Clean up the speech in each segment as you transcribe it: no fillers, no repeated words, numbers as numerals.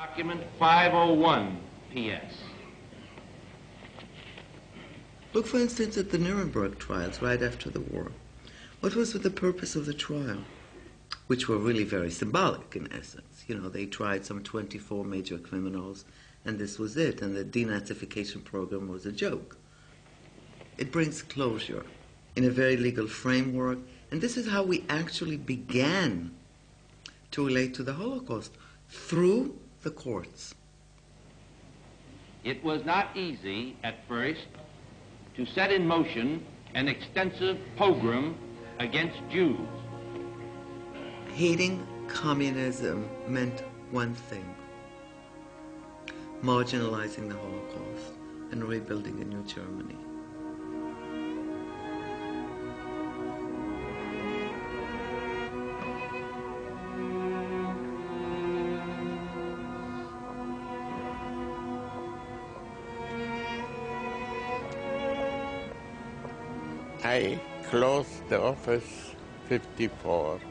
Document 501, P.S. Look, for instance, at the Nuremberg trials right after the war. What was the purpose of the trial? Which were really very symbolic, in essence. You know, they tried some 24 major criminals, and this was it, and the denazification program was a joke. It brings closure in a very legal framework, and this is how we actually began to relate to the Holocaust, through the courts. It was not easy at first to set in motion an extensive pogrom against Jews. Hating communism meant one thing: marginalizing the Holocaust and rebuilding a new Germany. I closed the office 54.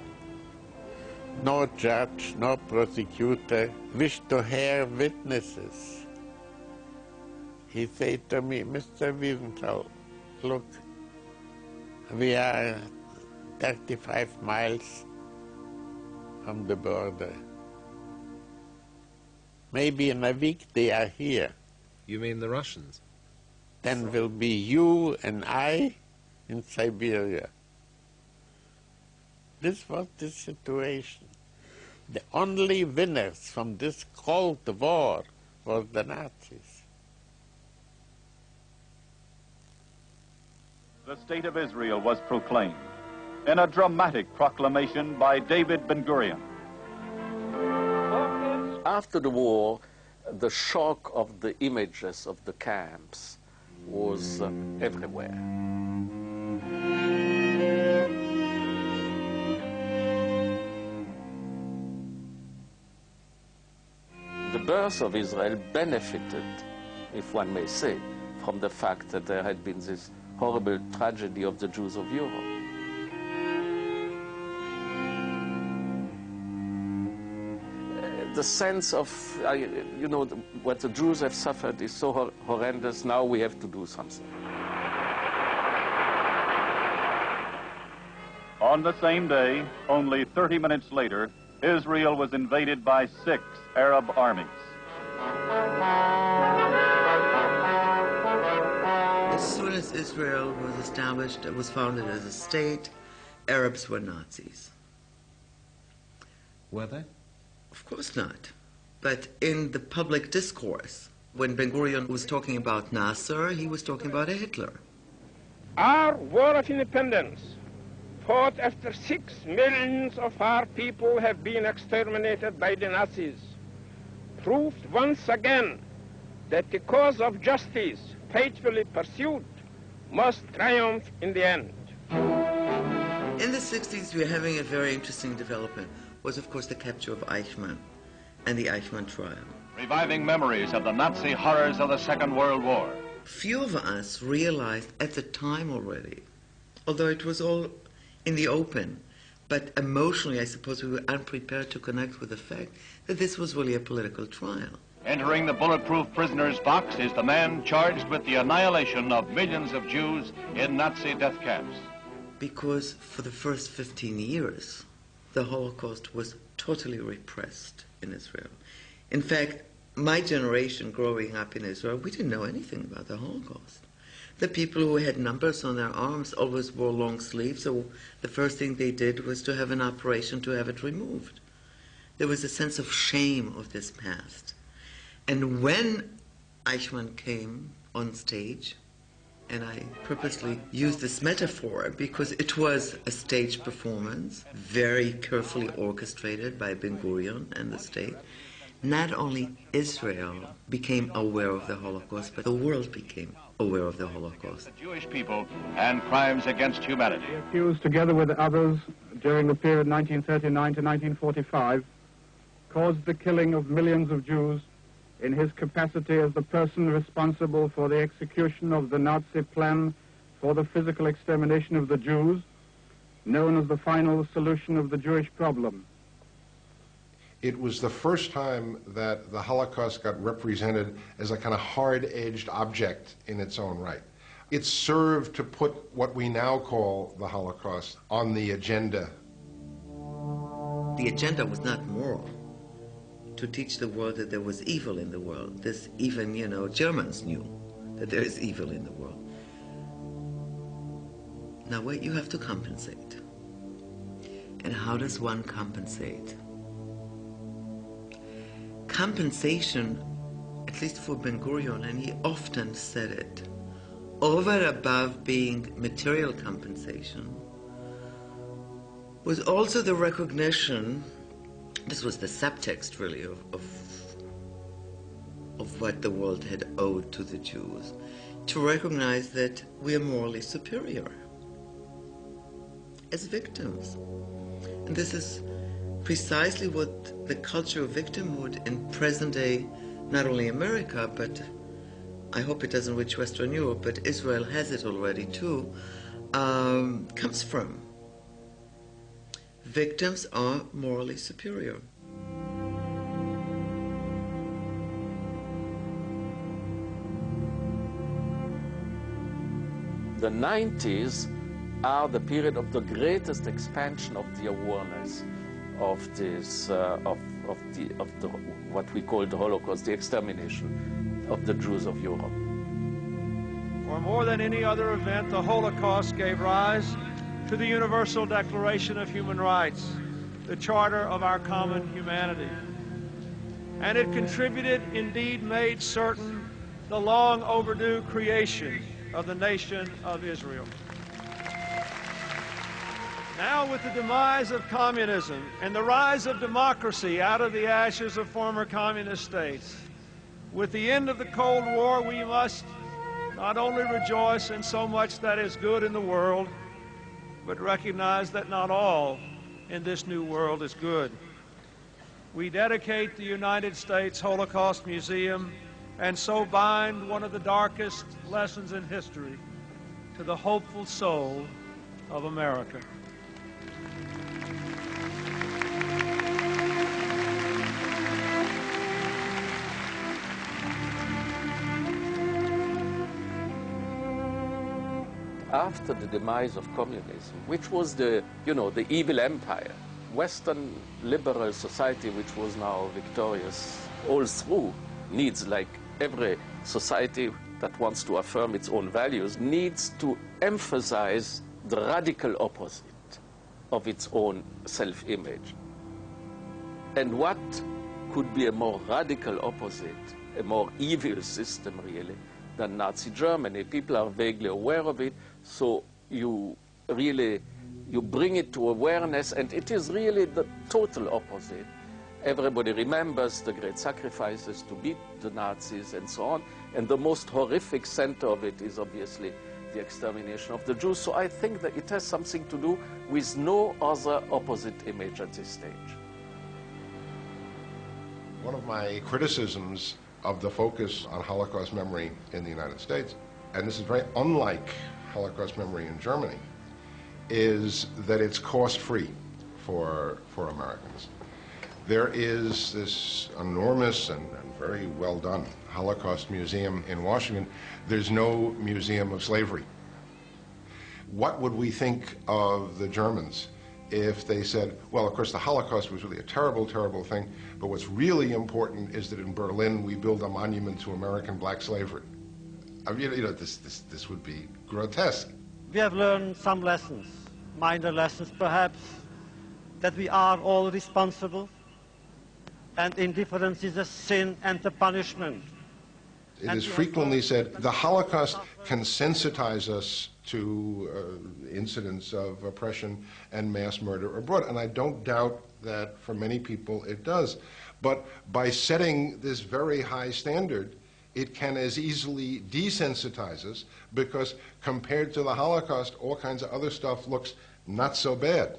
No judge, no prosecutor wished to hear witnesses. He said to me, Mr. Wiesenthal, look, we are 35 miles from the border. Maybe in a week they are here. You mean the Russians? Then will be you and I in Siberia. This was the situation. The only winners from this Cold War were the Nazis. The State of Israel was proclaimed in a dramatic proclamation by David Ben-Gurion. After the war, the shock of the images of the camps was everywhere. The birth of Israel benefited, if one may say, from the fact that there had been this horrible tragedy of the Jews of Europe. The sense of, you know, what the Jews have suffered is so horrendous, now we have to do something. On the same day, only 30 minutes later, Israel was invaded by 6 Arab armies. As soon as Israel was established, it was founded as a state, Arabs were Nazis. Were they? Of course not. But in the public discourse, when Ben-Gurion was talking about Nasser, he was talking about a Hitler. Our war of independence, fought after 6 millions of our people have been exterminated by the Nazis, proved once again that the cause of justice, faithfully pursued, must triumph in the end. In the 60s, we were having a very interesting development. Was, of course, the capture of Eichmann and the Eichmann trial. Reviving memories of the Nazi horrors of the Second World War. Few of us realized at the time already, although it was all in the open, but emotionally, I suppose, we were unprepared to connect with the fact that this was really a political trial. Entering the bulletproof prisoner's box is the man charged with the annihilation of millions of Jews in Nazi death camps. Because for the first 15 years, the Holocaust was totally repressed in Israel. In fact, my generation growing up in Israel, we didn't know anything about the Holocaust. The people who had numbers on their arms always wore long sleeves, so the first thing they did was to have an operation to have it removed. There was a sense of shame of this past. And when Eichmann came on stage, and I purposely use this metaphor because it was a stage performance, very carefully orchestrated by Ben-Gurion and the state, not only Israel became aware of the Holocaust, but the world became aware of the Holocaust. The Jewish people and crimes against humanity. He accused, together with others, during the period 1939 to 1945, caused the killing of millions of Jews in his capacity as the person responsible for the execution of the Nazi plan for the physical extermination of the Jews, known as the final solution of the Jewish problem. it was the first time that the Holocaust got represented as a kind of hard-edged object in its own right. It served to put what we now call the Holocaust on the agenda. The agenda was not moral, to teach the world that there was evil in the world. This even, Germans knew that there is evil in the world. Now wait, you have to compensate. And how does one compensate? Compensation, at least for Ben-Gurion, and he often said it, over and above being material compensation, was also the recognition, this was the subtext really of what the world had owed to the Jews, to recognize that we are morally superior as victims. And this is precisely what the culture of victimhood in present-day, not only America, but I hope it doesn't reach Western Europe, but Israel has it already too, comes from. Victims are morally superior. The 90s are the period of the greatest expansion of the awareness of this, of what we call the Holocaust, the extermination of the Jews of Europe. For more than any other event, the Holocaust gave rise to the Universal Declaration of Human Rights, the charter of our common humanity. And it contributed, indeed made certain, the long overdue creation of the nation of Israel. Now, with the demise of communism and the rise of democracy out of the ashes of former communist states, with the end of the Cold War, we must not only rejoice in so much that is good in the world, but recognize that not all in this new world is good. We dedicate the United States Holocaust Museum and so bind one of the darkest lessons in history to the hopeful soul of America. After the demise of communism, which was the evil empire, Western liberal society, which was now victorious all through, needs, like every society that wants to affirm its own values, needs to emphasize the radical opposite of its own self-image. And what could be a more radical opposite, a more evil system, really, than Nazi Germany? People are vaguely aware of it, so you bring it to awareness, and it is really the total opposite. Everybody remembers the great sacrifices to beat the Nazis and so on, and the most horrific center of it is obviously the extermination of the Jews. So I think that it has something to do with no other opposite image at this stage. One of my criticisms of the focus on Holocaust memory in the United States, and this is very unlike Holocaust memory in Germany, is that it's cost-free for Americans. There is this enormous and very well done Holocaust Museum in Washington. There's no museum of slavery. What would we think of the Germans if they said, well, of course, the Holocaust was really a terrible, terrible thing, but what's really important is that in Berlin we build a monument to American black slavery? I mean, this would be grotesque. We have learned some lessons, minor lessons perhaps, that we are all responsible, and indifference is a sin and a punishment. It is frequently said the Holocaust can sensitize us to incidents of oppression and mass murder abroad, and I don't doubt that for many people it does. But by setting this very high standard, it can as easily desensitize us, because compared to the Holocaust, all kinds of other stuff looks not so bad.